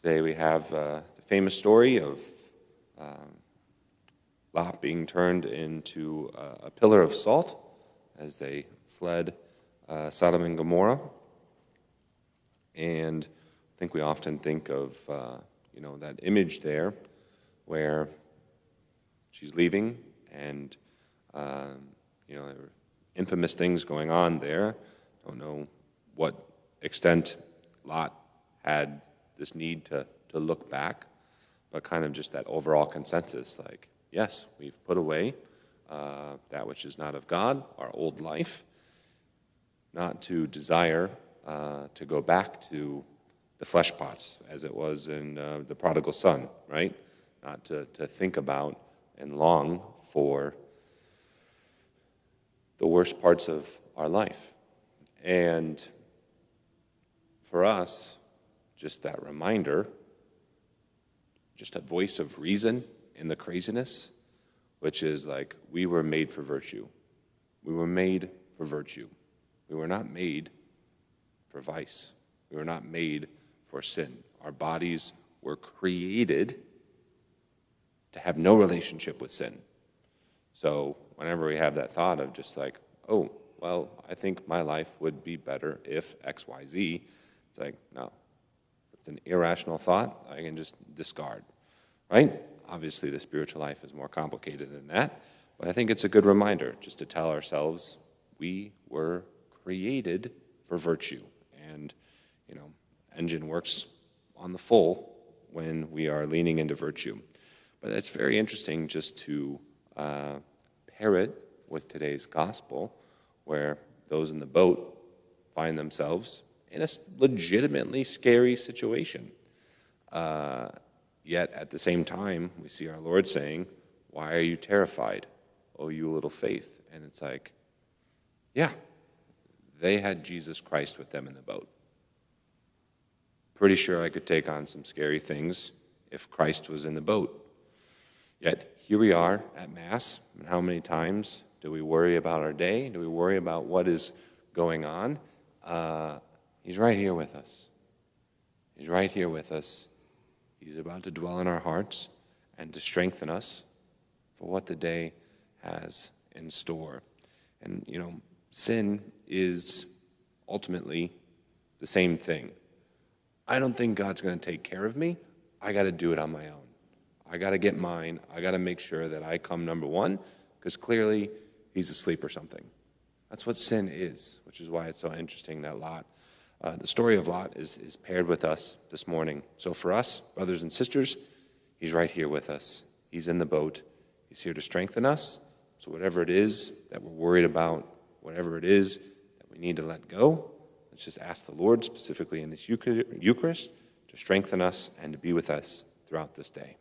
Today we have the famous story of Lot being turned into a pillar of salt as they fled Sodom and Gomorrah. And I think we often think of that image there where she's leaving and there were infamous things going on there. Don't know what extent Lot had this need to look back, but kind of just that overall consensus, like, yes, we've put away that which is not of God, our old life, not to desire to go back to the flesh pots as it was in the prodigal son, right? Not to think about and long for the worst parts of our life. And for us, just that reminder, just a voice of reason in the craziness, which is like, we were made for virtue. We were made for virtue. We were not made for vice. We were not made for sin. Our bodies were created to have no relationship with sin. So whenever we have that thought of just like, oh, well, I think my life would be better if X, Y, Z, it's like, no. It's an irrational thought I can just discard, right? Obviously, the spiritual life is more complicated than that, but I think it's a good reminder just to tell ourselves we were created for virtue. And, engine works on the full when we are leaning into virtue. But it's very interesting just to pair it with today's gospel, where those in the boat find themselves in a legitimately scary situation. Yet at the same time, we see our Lord saying, why are you terrified, O you little faith? And it's like, yeah, they had Jesus Christ with them in the boat. Pretty sure I could take on some scary things if Christ was in the boat. Yet here we are at Mass, and how many times do we worry about our day? Do we worry about what is going on? He's right here with us. He's right here with us. He's about to dwell in our hearts and to strengthen us for what the day has in store. And, sin is ultimately the same thing. I don't think God's going to take care of me. I got to do it on my own. I got to get mine. I got to make sure that I come number one, because clearly he's asleep or something. That's what sin is, which is why it's so interesting that Lot, the story of Lot is paired with us this morning. So for us, brothers and sisters, he's right here with us. He's in the boat. He's here to strengthen us. So whatever it is that we're worried about, whatever it is that we need to let go, let's just ask the Lord, specifically in this Eucharist, to strengthen us and to be with us throughout this day.